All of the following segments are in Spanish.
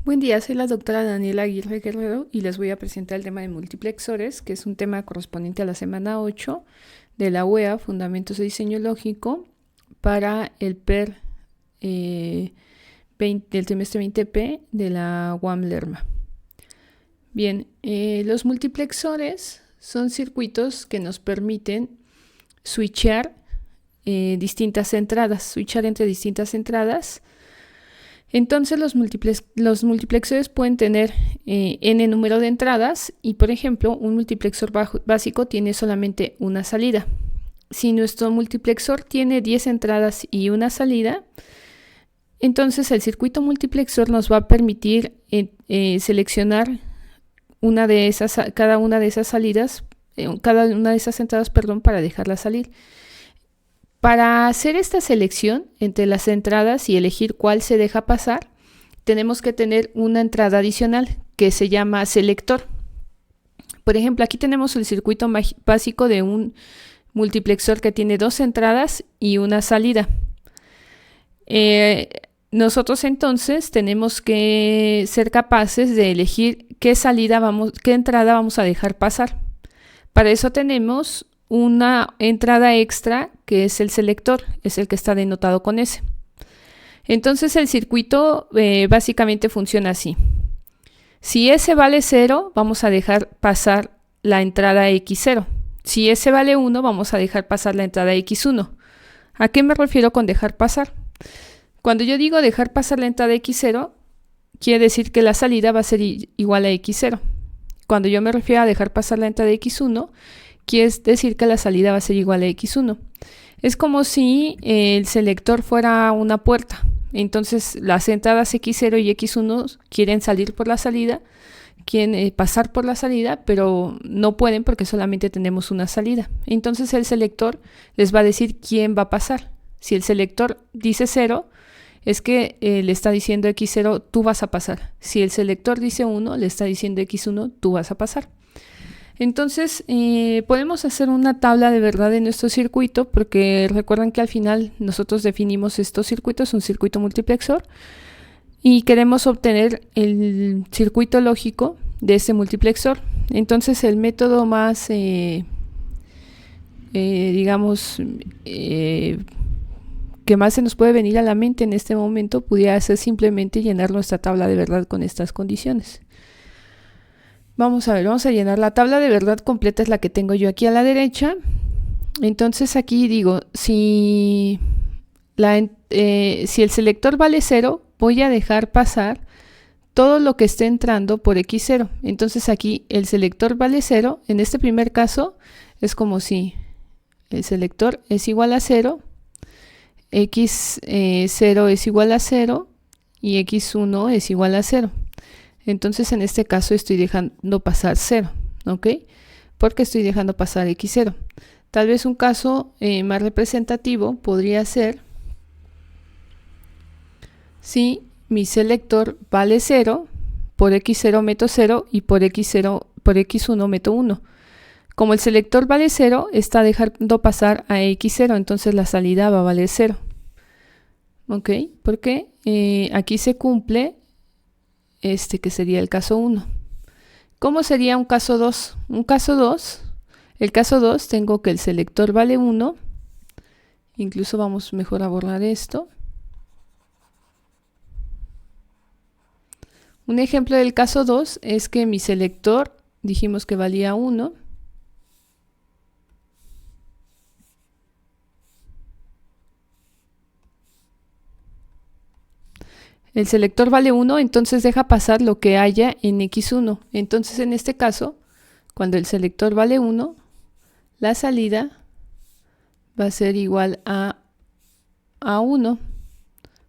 Buen día, soy la doctora Daniela Aguirre Guerrero y les voy a presentar el tema de multiplexores, que es un tema correspondiente a la semana 8 de la UEA, Fundamentos de Diseño Lógico, para el PER 20, del trimestre 20P de la UAM Lerma. Bien, los multiplexores son circuitos que nos permiten switchar distintas entradas, switchar entre distintas entradas. Entonces los multiplexores pueden tener n número de entradas y, por ejemplo, un multiplexor básico tiene solamente una salida. Si nuestro multiplexor tiene 10 entradas y una salida, entonces el circuito multiplexor nos va a permitir seleccionar cada una de esas salidas, cada una de esas entradas, para dejarla salir. Para hacer esta selección entre las entradas y elegir cuál se deja pasar, tenemos que tener una entrada adicional que se llama selector. Por ejemplo, aquí tenemos el circuito básico de un multiplexor que tiene 2 entradas y una salida. Nosotros entonces tenemos que ser capaces de elegir qué entrada vamos a dejar pasar. Para eso tenemos una entrada extra que es el selector, es el que está denotado con S. Entonces el circuito básicamente funciona así. Si S vale 0, vamos a dejar pasar la entrada X0. Si S vale 1, vamos a dejar pasar la entrada X1. ¿A qué me refiero con dejar pasar? Cuando yo digo dejar pasar la entrada X0, quiere decir que la salida va a ser igual a X0. Cuando yo me refiero a dejar pasar la entrada X1, quiere decir que la salida va a ser igual a X1. Es como si el selector fuera una puerta. Entonces las entradas X0 y X1 quieren salir por la salida, quieren pasar por la salida, pero no pueden porque solamente tenemos una salida. Entonces el selector les va a decir quién va a pasar. Si el selector dice 0, es que le está diciendo X0, tú vas a pasar. Si el selector dice 1, le está diciendo X1, tú vas a pasar. Entonces podemos hacer una tabla de verdad de nuestro circuito, porque recuerden que al final nosotros definimos estos circuitos, un circuito multiplexor, y queremos obtener el circuito lógico de este multiplexor. Entonces el método más, que más se nos puede venir a la mente en este momento pudiera ser simplemente llenar nuestra tabla de verdad con estas condiciones. Vamos a llenar la tabla de verdad completa, es la que tengo yo aquí a la derecha. Entonces aquí digo, si el selector vale 0, voy a dejar pasar todo lo que esté entrando por X0. Entonces aquí el selector vale 0, en este primer caso es como si el selector es igual a 0, X0 es igual a 0 y X1 es igual a 0. Entonces en este caso estoy dejando pasar 0, ¿ok? Porque estoy dejando pasar X0. Tal vez un caso más representativo podría ser si mi selector vale 0, por X0 meto 0 y por X1 meto 1. Como el selector vale 0, está dejando pasar a X0, entonces la salida va a valer 0. ¿Ok? Porque aquí se cumple que sería el caso 1. ¿Cómo sería un caso 2? El caso 2 tengo que el selector vale 1. Incluso vamos mejor a borrar esto. Un ejemplo del caso 2 es que mi selector dijimos que valía 1. El selector vale 1, entonces deja pasar lo que haya en X1. Entonces en este caso, cuando el selector vale 1, la salida va a ser igual a 1,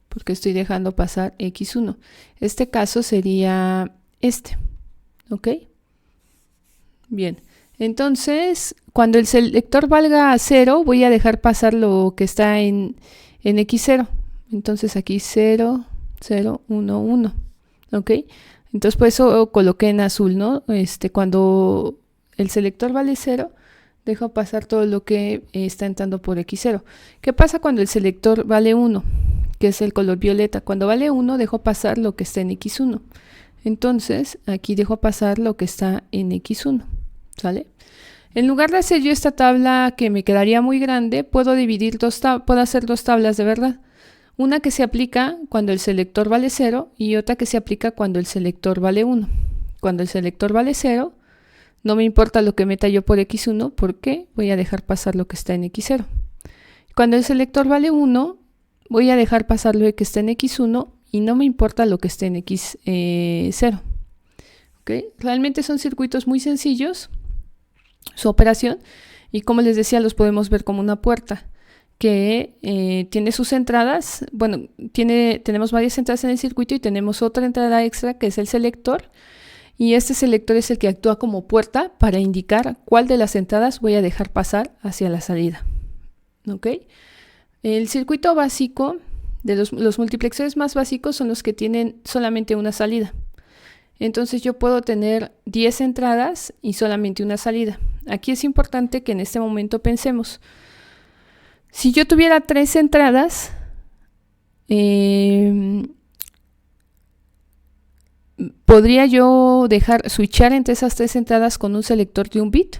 porque estoy dejando pasar X1. Este caso sería este, ¿ok? Bien, entonces cuando el selector valga 0, voy a dejar pasar lo que está en X0. Entonces aquí 0, 0, 1, 1, ¿ok? Entonces por eso coloqué en azul, ¿no? Cuando el selector vale 0, dejo pasar todo lo que está entrando por X0. ¿Qué pasa cuando el selector vale 1? que es el color violeta. Cuando vale 1 dejo pasar lo que está en x1. Entonces aquí dejo pasar lo que está en x1, ¿sale? En lugar de hacer yo esta tabla que me quedaría muy grande, puedo hacer dos tablas de verdad. Una que se aplica cuando el selector vale 0 y otra que se aplica cuando el selector vale 1. Cuando el selector vale 0, no me importa lo que meta yo por x1 porque voy a dejar pasar lo que está en x0. Cuando el selector vale 1, voy a dejar pasar lo que está en x1 y no me importa lo que esté en x0. ¿Okay? Realmente son circuitos muy sencillos, su operación, y como les decía, los podemos ver como una puerta que tiene sus entradas. Bueno, tenemos varias entradas en el circuito y tenemos otra entrada extra que es el selector, y este selector es el que actúa como puerta para indicar cuál de las entradas voy a dejar pasar hacia la salida. ¿Okay? El circuito básico de los multiplexores más básicos son los que tienen solamente una salida. Entonces yo puedo tener 10 entradas y solamente una salida. Aquí es importante que en este momento pensemos. Si yo tuviera 3 entradas, podría yo dejar switchar entre esas 3 entradas con un selector de un bit.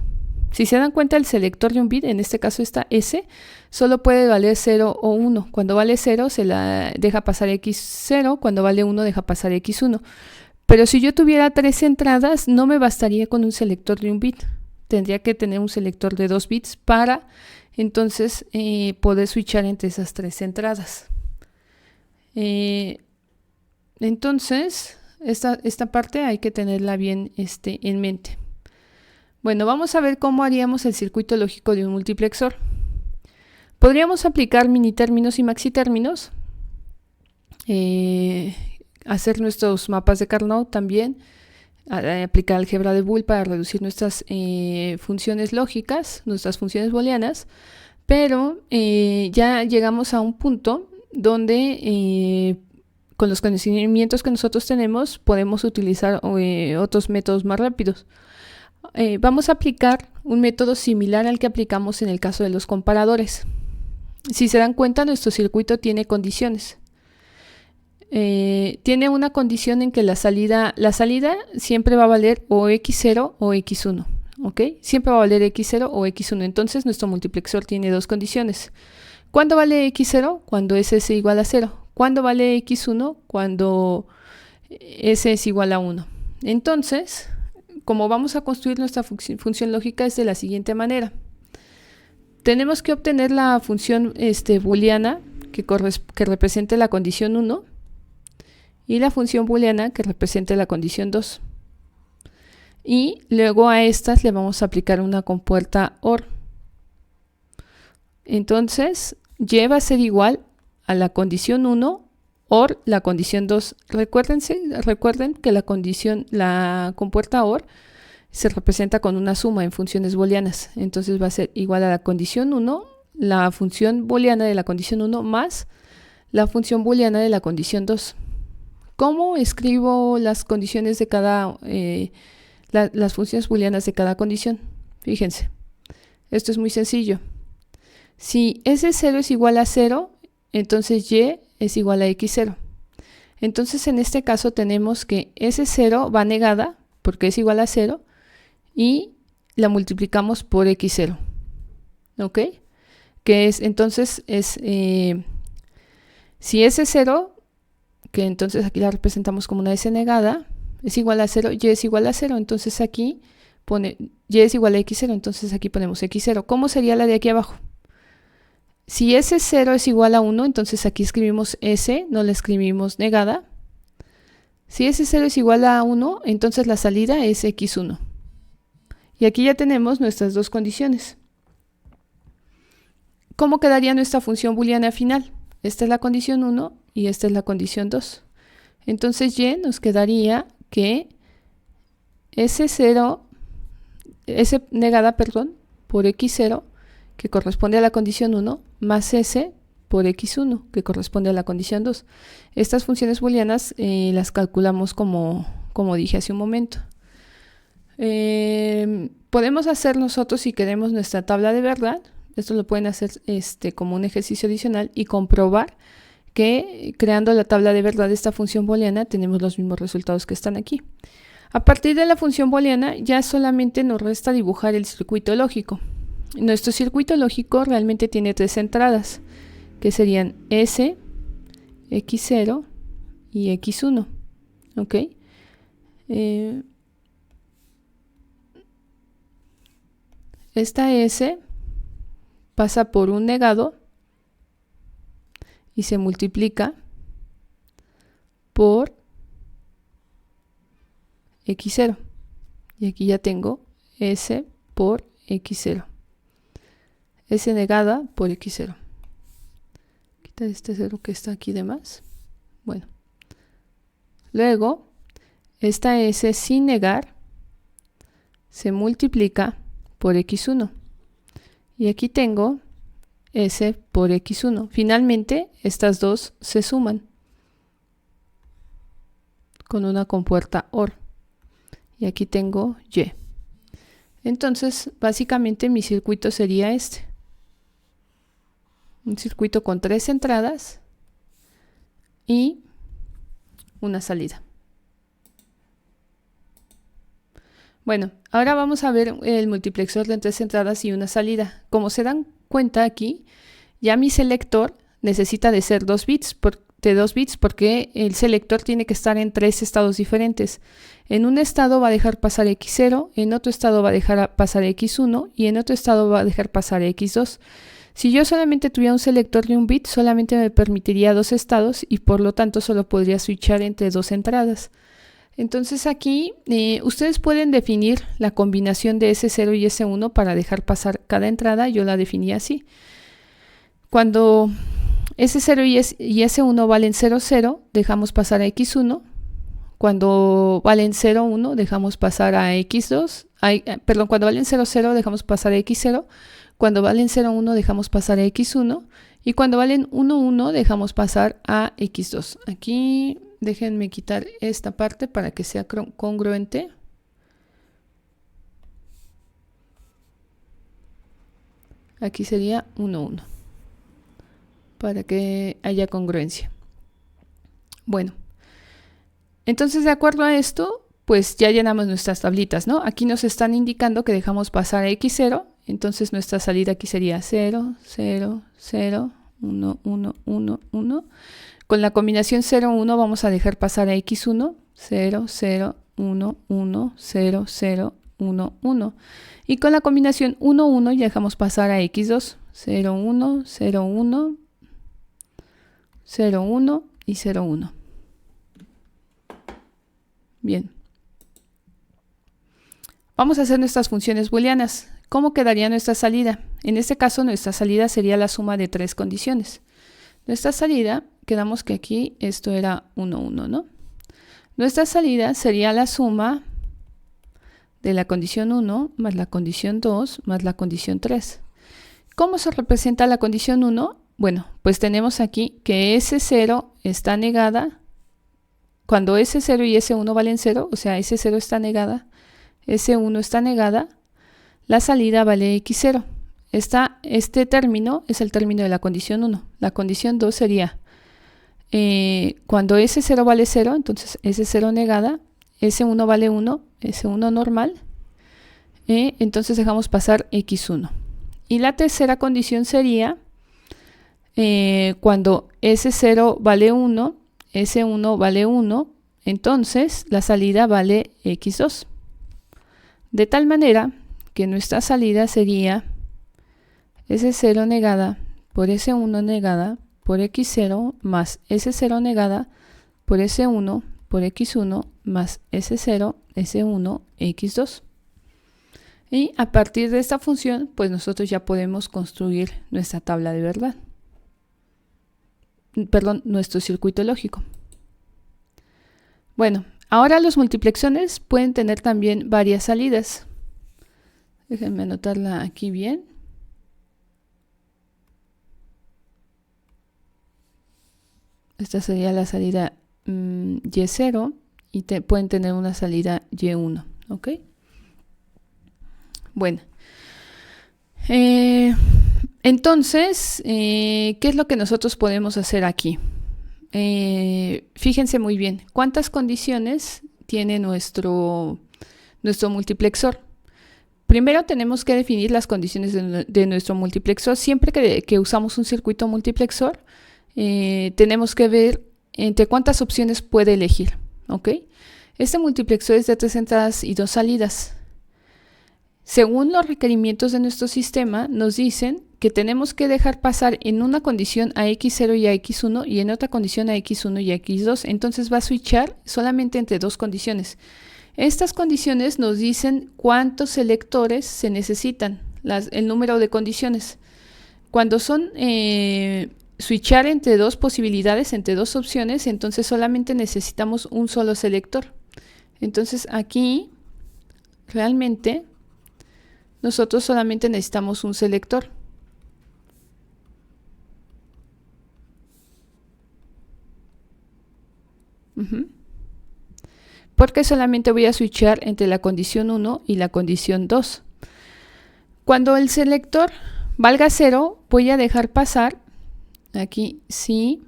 Si se dan cuenta, el selector de un bit, en este caso esta S, solo puede valer 0 o 1. Cuando vale 0 se la deja pasar x0, cuando vale 1 deja pasar x1. Pero si yo tuviera 3 entradas, no me bastaría con un selector de un bit. Tendría que tener un selector de 2 bits para entonces poder switchar entre esas 3 entradas. Entonces, esta parte hay que tenerla bien en mente. Bueno, vamos a ver cómo haríamos el circuito lógico de un multiplexor. Podríamos aplicar minitérminos y maxitérminos, hacer nuestros mapas de Carnot también, aplicar álgebra de Boole para reducir nuestras funciones lógicas, nuestras funciones booleanas, pero ya llegamos a un punto donde con los conocimientos que nosotros tenemos podemos utilizar otros métodos más rápidos. Vamos a aplicar un método similar al que aplicamos en el caso de los comparadores. Si se dan cuenta, nuestro circuito tiene condiciones. Tiene una condición en que la salida siempre va a valer o x0 o x1. ¿Ok? Siempre va a valer x0 o x1. Entonces nuestro multiplexor tiene dos condiciones. ¿Cuándo vale x0? Cuando s es igual a 0. ¿Cuándo vale x1? Cuando s es igual a 1. Entonces, como vamos a construir nuestra función lógica es de la siguiente manera. Tenemos que obtener la función booleana que represente la condición 1 y la función booleana que represente la condición 2. Y luego a estas le vamos a aplicar una compuerta OR. Entonces, y va a ser igual a la condición 1 OR la condición 2. Recuerden que la compuerta OR se representa con una suma en funciones booleanas. Entonces va a ser igual a la condición 1, la función booleana de la condición 1 más la función booleana de la condición 2. ¿Cómo escribo las condiciones de cada, las funciones booleanas de cada condición? Fíjense, esto es muy sencillo. Si S0 es igual a 0, entonces Y es igual a X0. Entonces en este caso tenemos que S0 va negada porque es igual a 0 y la multiplicamos por X0. ¿Ok? Que es, entonces, si S0, que entonces aquí la representamos como una S negada, es igual a 0, Y es igual a 0, entonces aquí pone Y es igual a X0, entonces aquí ponemos X0. ¿Cómo sería la de aquí abajo? Si S0 es igual a 1, entonces aquí escribimos S, no la escribimos negada. Si S0 es igual a 1, entonces la salida es X1. Y aquí ya tenemos nuestras dos condiciones. ¿Cómo quedaría nuestra función booleana final? Esta es la condición 1 y esta es la condición 2. Entonces Y nos quedaría que S0, S negada, perdón, por X0, que corresponde a la condición 1, más S por X1, que corresponde a la condición 2. Estas funciones booleanas las calculamos como dije hace un momento. Podemos hacer nosotros, si queremos, nuestra tabla de verdad. Esto lo pueden hacer como un ejercicio adicional y comprobar que creando la tabla de verdad de esta función booleana tenemos los mismos resultados que están aquí. A partir de la función booleana ya solamente nos resta dibujar el circuito lógico. Nuestro circuito lógico realmente tiene tres entradas, que serían S, X0 y X1. ¿Ok? Esta S pasa por un negado y se multiplica por X0. Y aquí ya tengo S por X0. S negada por X0. Quitar este 0 que está aquí de más. Bueno. Luego, esta S sin negar se multiplica por X1. Y aquí tengo S por X1. Finalmente, estas dos se suman con una compuerta OR. Y aquí tengo Y. Entonces, básicamente mi circuito sería este. Un circuito con tres entradas y una salida. Bueno, ahora vamos a ver el multiplexor de tres entradas y una salida. Como se dan cuenta aquí, ya mi selector necesita de ser 2 bits, porque el selector tiene que estar en tres estados diferentes. En un estado va a dejar pasar X0, en otro estado va a dejar pasar X1 y en otro estado va a dejar pasar X2. Si yo solamente tuviera un selector de un bit, solamente me permitiría dos estados y por lo tanto solo podría switchar entre dos entradas. Entonces aquí ustedes pueden definir la combinación de S0 y S1 para dejar pasar cada entrada. Yo la definí así. Cuando S0 y S1 valen 0, 0, dejamos pasar a X1. Cuando valen 0, 1, dejamos pasar a X2. Cuando valen 0, 0, dejamos pasar a X0. Cuando valen 0, 1, dejamos pasar a X1. Y cuando valen 1, 1, dejamos pasar a X2. Aquí déjenme quitar esta parte para que sea congruente. Aquí sería 1, 1. Para que haya congruencia. Bueno. Entonces, de acuerdo a esto, pues ya llenamos nuestras tablitas, ¿no? Aquí nos están indicando que dejamos pasar a X0. Entonces nuestra salida aquí sería 0, 0, 0, 1, 1, 1, 1. Con la combinación 0, 1 vamos a dejar pasar a X1, 0, 0, 1, 1, 0, 0, 1, 1. Y con la combinación 1, 1 ya dejamos pasar a X2, 0, 1, 0, 1, 0, 1 y 0, 1. Bien. Vamos a hacer nuestras funciones booleanas. ¿Cómo quedaría nuestra salida? En este caso, nuestra salida sería la suma de tres condiciones. Nuestra salida, quedamos que aquí esto era 1, 1, ¿no? Nuestra salida sería la suma de la condición 1 más la condición 2 más la condición 3. ¿Cómo se representa la condición 1? Bueno, pues tenemos aquí que S0 está negada. Cuando S0 y S1 valen 0, o sea, S0 está negada, S1 está negada, la salida vale X0. Este término es el término de la condición 1. La condición 2 sería, cuando S0 vale 0, entonces S0 negada, S1 vale 1, S1 normal, entonces dejamos pasar X1. Y la tercera condición sería, cuando S0 vale 1, S1 vale 1, entonces la salida vale X2. De tal manera que nuestra salida sería S0 negada por S1 negada por X0 más S0 negada por S1 por X1 más S0, S1, X2. Y a partir de esta función, pues nosotros ya podemos construir nuestra tabla de verdad. Perdón, nuestro circuito lógico. Bueno, ahora los multiplexones pueden tener también varias salidas. Déjenme anotarla aquí bien. Esta sería la salida Y0 y pueden tener una salida Y1, ¿ok? Bueno. Entonces, ¿qué es lo que nosotros podemos hacer aquí? fíjense muy bien, ¿cuántas condiciones tiene nuestro multiplexor? Primero tenemos que definir las condiciones de nuestro multiplexor. Siempre que usamos un circuito multiplexor, tenemos que ver entre cuántas opciones puede elegir, ¿ok? Este multiplexor es de 3 entradas y 2 salidas. Según los requerimientos de nuestro sistema, nos dicen que tenemos que dejar pasar en una condición a X0 y a X1 y en otra condición a X1 y a X2. Entonces va a switchar solamente entre dos condiciones. Estas condiciones nos dicen cuántos selectores se necesitan, el número de condiciones. Cuando son switchar entre dos posibilidades, entre dos opciones, entonces solamente necesitamos un solo selector. Entonces aquí realmente nosotros solamente necesitamos un selector. Porque solamente voy a switchar entre la condición 1 y la condición 2. Cuando el selector valga 0, voy a dejar pasar, aquí si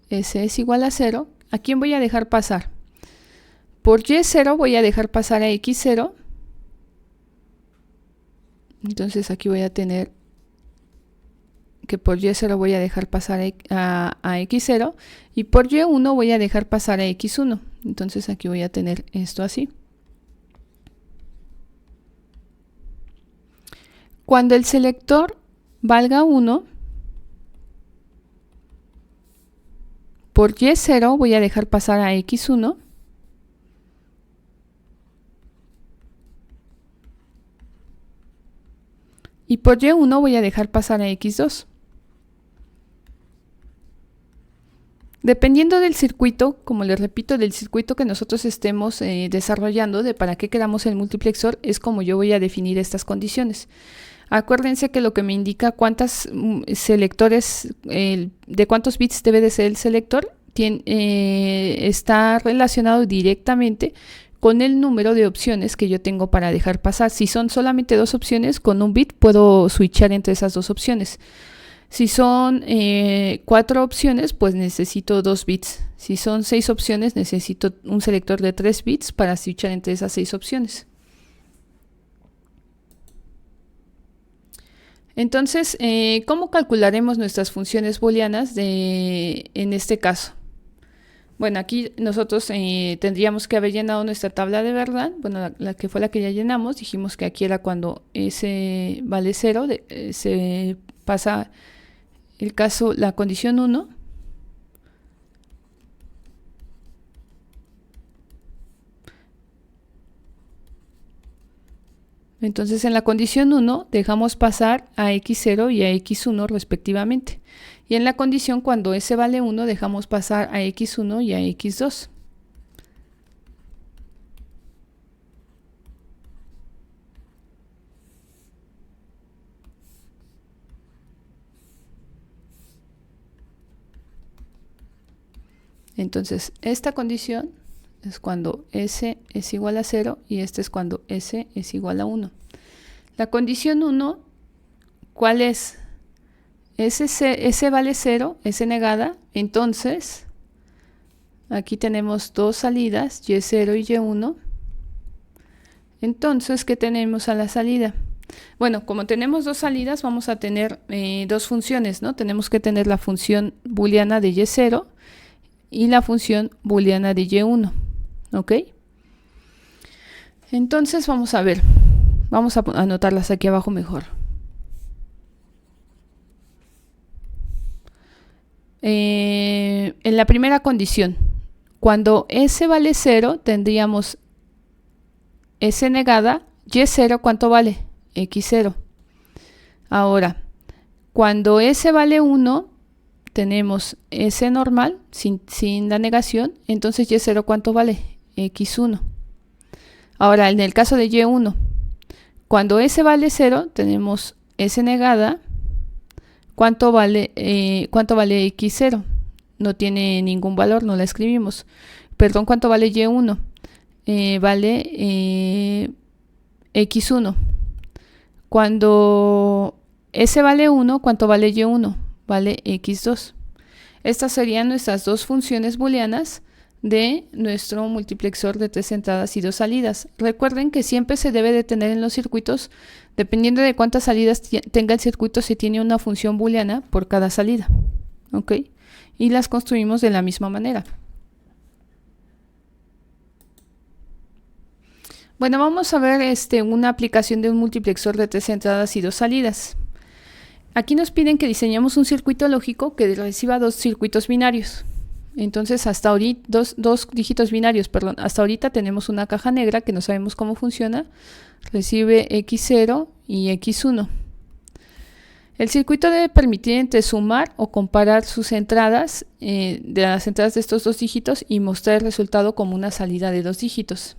S es igual a 0, ¿a quién voy a dejar pasar? Por Y0 voy a dejar pasar a X0. Entonces aquí voy a tener que por Y0 voy a dejar pasar a X0 y por Y1 voy a dejar pasar a X1. Entonces aquí voy a tener esto así. Cuando el selector valga 1, por Y0 voy a dejar pasar a X1. Y por Y1 voy a dejar pasar a X2. Dependiendo del circuito, como les repito, del circuito que nosotros estemos desarrollando, de para qué queramos el multiplexor, es como yo voy a definir estas condiciones. Acuérdense que lo que me indica cuántos selectores, de cuántos bits debe de ser el selector, está relacionado directamente con el número de opciones que yo tengo para dejar pasar. Si son solamente dos opciones, con un bit puedo switchar entre esas dos opciones. Si son 4 opciones, pues necesito 2 bits. Si son 6 opciones, necesito un selector de 3 bits para switchar entre esas 6 opciones. Entonces, ¿cómo calcularemos nuestras funciones booleanas en este caso? Bueno, aquí nosotros tendríamos que haber llenado nuestra tabla de verdad. Bueno, la que fue la que ya llenamos. Dijimos que aquí era cuando S vale 0, se pasa el caso, la condición 1. Entonces en la condición 1 dejamos pasar a X0 y a X1 respectivamente. Y en la condición cuando S vale 1 dejamos pasar a X1 y a X2. Entonces esta condición es cuando S es igual a 0 y esta es cuando S es igual a 1. La condición 1, ¿cuál es? S vale 0, S negada, entonces aquí tenemos dos salidas, Y0 y Y1. Entonces, ¿qué tenemos a la salida? Bueno, como tenemos dos salidas, vamos a tener dos funciones, ¿no? Tenemos que tener la función booleana de Y0 y la función booleana de Y1, ¿ok? Entonces vamos a ver, vamos a anotarlas aquí abajo mejor. En la primera condición, cuando S vale 0, tendríamos S negada, Y0, ¿cuánto vale? X0. Ahora, cuando S vale 1, tenemos S normal, sin la negación, entonces Y0, ¿cuánto vale? X1. Ahora, en el caso de Y1, cuando S vale 0, tenemos S negada, ¿cuánto vale X0? No tiene ningún valor, no la escribimos. Perdón, ¿cuánto vale Y1? Vale X1. Cuando S vale 1, ¿cuánto vale Y1? Vale X2. Estas serían nuestras dos funciones booleanas de nuestro multiplexor de 3 entradas y 2 salidas. Recuerden que siempre se debe de tener en los circuitos, dependiendo de cuántas salidas tenga el circuito, se tiene una función booleana por cada salida. ¿Ok? Y las construimos de la misma manera. Bueno, vamos a ver una aplicación de un multiplexor de 3 entradas y 2 salidas. Aquí nos piden que diseñemos un circuito lógico que reciba dos circuitos binarios. Entonces, hasta ahorita, dos dígitos binarios, perdón. Hasta ahorita tenemos una caja negra que no sabemos cómo funciona. Recibe X0 y X1. El circuito debe permitir entre sumar o comparar sus entradas, de las entradas de estos dos dígitos, y mostrar el resultado como una salida de 2 dígitos.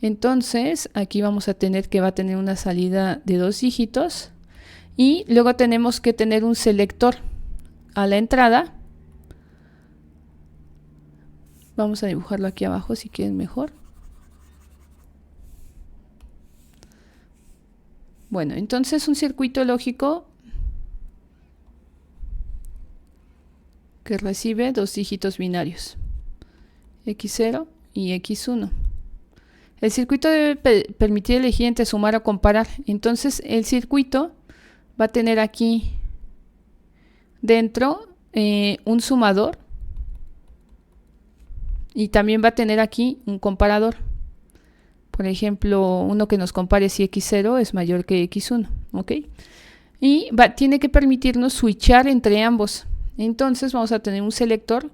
Entonces, aquí vamos a tener que va a tener una salida de 2 dígitos. Y luego tenemos que tener un selector a la entrada. Vamos a dibujarlo aquí abajo si quieren mejor. Bueno, entonces un circuito lógico que recibe 2 dígitos binarios, X0 y X1. El circuito debe permitir elegir entre sumar o comparar. Entonces el circuito va a tener aquí dentro un sumador y también va a tener aquí un comparador. Por ejemplo, uno que nos compare si X0 es mayor que X1, ¿ok? Y tiene que permitirnos switchar entre ambos. Entonces vamos a tener un selector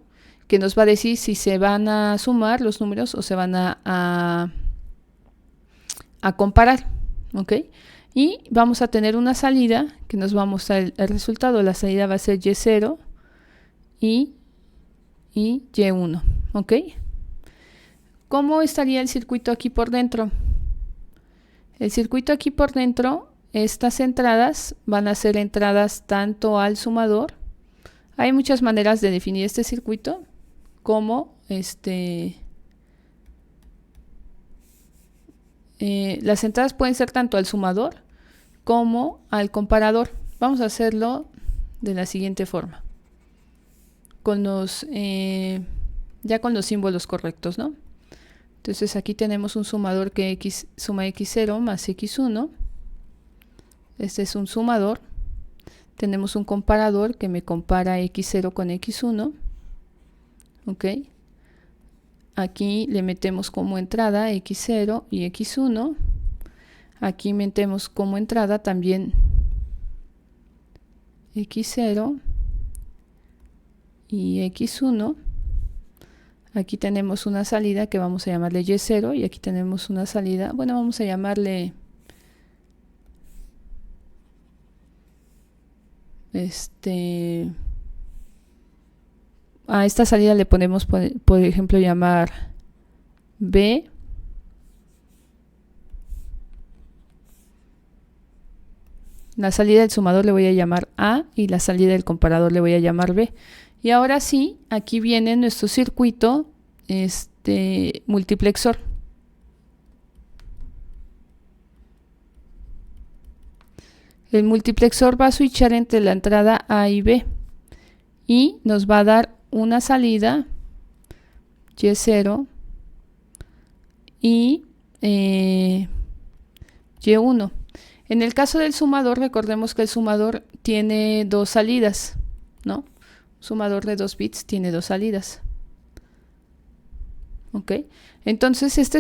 que nos va a decir si se van a sumar los números o se van a comparar, ¿ok? Y vamos a tener una salida que nos va a mostrar el resultado. La salida va a ser Y0 y Y1, ¿ok? ¿Cómo estaría el circuito aquí por dentro? El circuito aquí por dentro, estas entradas van a ser entradas tanto al sumador. Hay muchas maneras de definir este circuito, como las entradas pueden ser tanto al sumador como al comparador. Vamos a hacerlo de la siguiente forma, con ya con los símbolos correctos, ¿no? Entonces aquí tenemos un sumador que suma X0 más X1. Este es un sumador. Tenemos un comparador que me compara X0 con X1. ¿Ok? Aquí le metemos como entrada X0 y X1. Aquí metemos como entrada también X0 y X1. Aquí tenemos una salida que vamos a llamarle Y0 y aquí tenemos una salida, bueno, vamos a llamarle a esta salida le ponemos por ejemplo llamar B. La salida del sumador le voy a llamar A y la salida del comparador le voy a llamar B. Y ahora sí, aquí viene nuestro circuito multiplexor. El multiplexor va a switchar entre la entrada A y B y nos va a dar una salida Y0 y Y1. En el caso del sumador, recordemos que el sumador tiene dos salidas, ¿no? Sumador de 2 bits tiene 2 salidas. ¿Ok? Entonces este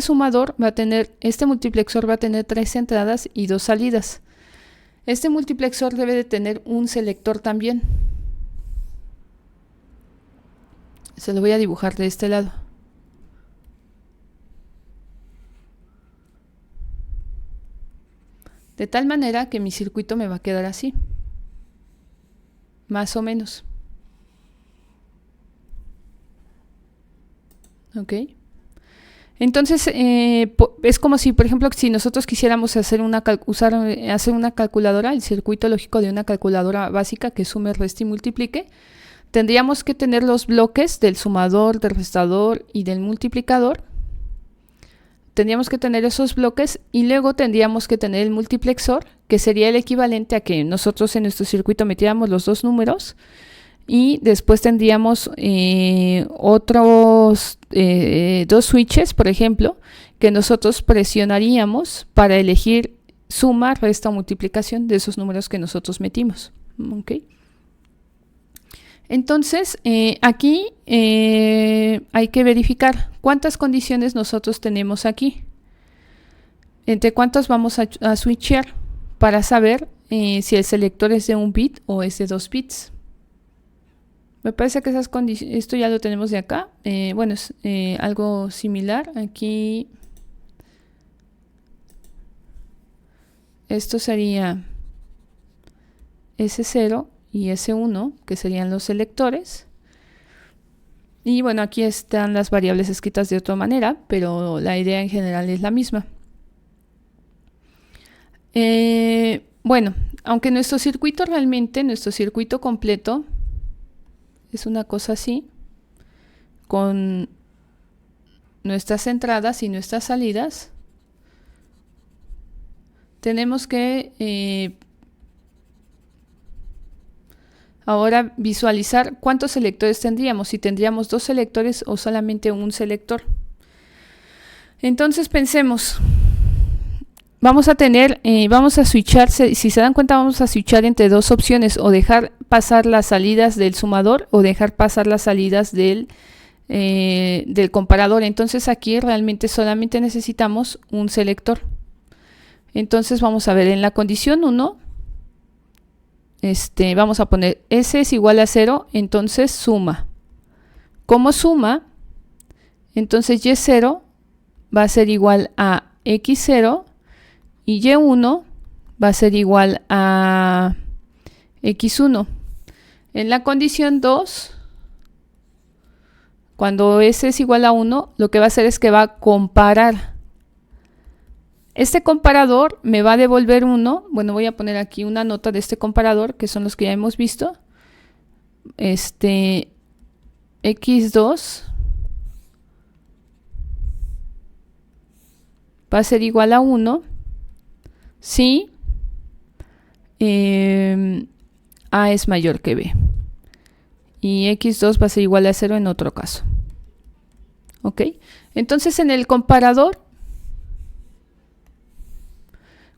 multiplexor va a tener 3 entradas y 2 salidas. Este multiplexor debe de tener un selector también. Se lo voy a dibujar de este lado. De tal manera que mi circuito me va a quedar así. Más o menos. ¿Ok? Entonces, es como si, por ejemplo, si nosotros quisiéramos hacer una calculadora, el circuito lógico de una calculadora básica que sume, reste y multiplique, tendríamos que tener los bloques del sumador, del restador y del multiplicador. Tendríamos que tener esos bloques y luego tendríamos que tener el multiplexor, que sería el equivalente a que nosotros en nuestro circuito metiéramos los dos números y después tendríamos otros dos switches, por ejemplo, que nosotros presionaríamos para elegir suma, resta o multiplicación de esos números que nosotros metimos. ¿Okay? Entonces, aquí hay que verificar cuántas condiciones nosotros tenemos aquí. Entre cuántas vamos a switchear para saber si el selector es de 1 bit o es de 2 bits. Me parece que esas condiciones, esto ya lo tenemos de acá. Bueno, es algo similar. Aquí, esto sería S0 y S1, que serían los selectores. Y bueno, aquí están las variables escritas de otra manera, pero la idea en general es la misma. Bueno, aunque nuestro circuito realmente, nuestro circuito completo es una cosa así, con nuestras entradas y nuestras salidas, tenemos que ahora visualizar cuántos selectores tendríamos, si tendríamos 2 selectores o solamente un selector. Entonces pensemos, vamos a switchar, si se dan cuenta vamos a switchar entre dos opciones, o dejar pasar las salidas del sumador o dejar pasar las salidas del comparador. Entonces aquí realmente solamente necesitamos un selector. Entonces vamos a ver en la condición 1, vamos a poner S es igual a 0, entonces suma. Como suma, entonces Y0 va a ser igual a X0 y Y1 va a ser igual a X1. En la condición 2, cuando S es igual a 1, lo que va a hacer es que va a comparar. Este comparador me va a devolver 1. Bueno, voy a poner aquí una nota de este comparador, que son los que ya hemos visto. X2 va a ser igual a 1 si A es mayor que B. Y X2 va a ser igual a 0 en otro caso. ¿Ok? Entonces en el comparador,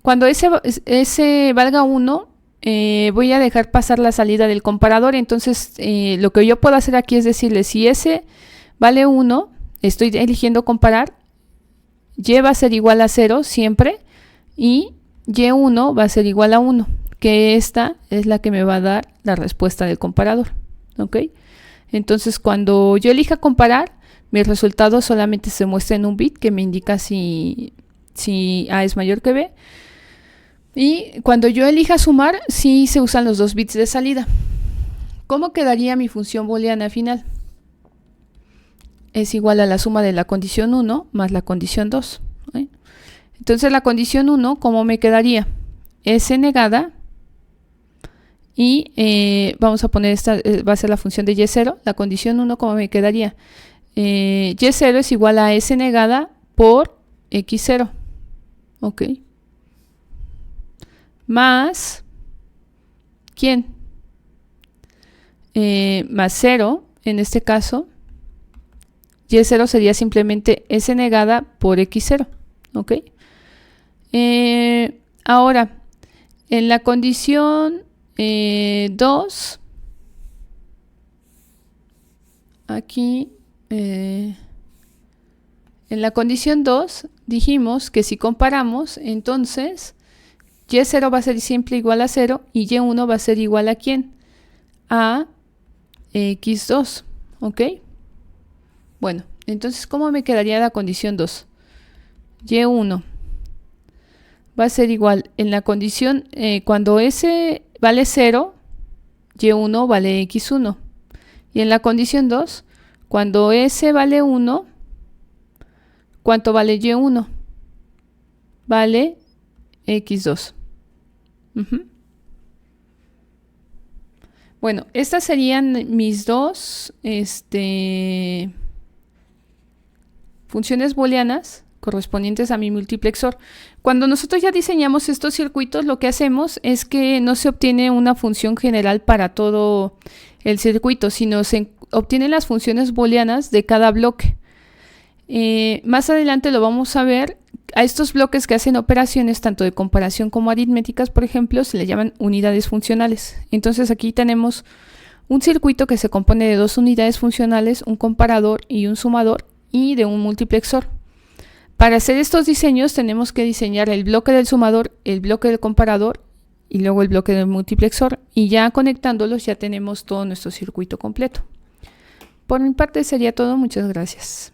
cuando ese valga 1, voy a dejar pasar la salida del comparador. Entonces lo que yo puedo hacer aquí es decirle, si S vale 1, estoy eligiendo comparar, Y va a ser igual a 0 siempre, y Y1 va a ser igual a 1, que esta es la que me va a dar la respuesta del comparador. ¿Ok? Entonces cuando yo elija comparar, mis resultados solamente se muestran en un bit que me indica si A es mayor que B. Y cuando yo elija sumar, sí se usan los 2 bits de salida. ¿Cómo quedaría mi función booleana final? Es igual a la suma de la condición 1 más la condición 2. Entonces la condición 1, ¿cómo me quedaría? S negada, y vamos a poner esta, va a ser la función de Y0. La condición 1, ¿cómo me quedaría? Y0 es igual a S negada por X0. ¿Ok? Más, ¿quién? Más 0, en este caso, Y0 sería simplemente S negada por X0. ¿Ok? Ahora, en la condición 2, aquí, en la condición 2 dijimos que si comparamos, entonces Y0 va a ser siempre igual a 0 y Y1 va a ser igual a ¿quién? A X2. ¿Ok? Bueno, entonces, ¿cómo me quedaría la condición 2? Y1 va a ser igual, en la condición, cuando S vale 0, Y1 vale X1. Y en la condición 2, cuando S vale 1, ¿cuánto vale Y1? Vale X2. Bueno, estas serían mis dos funciones booleanas correspondientes a mi multiplexor. Cuando nosotros ya diseñamos estos circuitos, lo que hacemos es que no se obtiene una función general para todo el circuito, sino se obtienen las funciones booleanas de cada bloque. Más adelante lo vamos a ver. A estos bloques que hacen operaciones tanto de comparación como aritméticas, por ejemplo, se le llaman unidades funcionales. Entonces aquí tenemos un circuito que se compone de dos unidades funcionales, un comparador y un sumador, y de un multiplexor. Para hacer estos diseños tenemos que diseñar el bloque del sumador, el bloque del comparador y luego el bloque del multiplexor, y ya conectándolos ya tenemos todo nuestro circuito completo. Por mi parte sería todo, muchas gracias.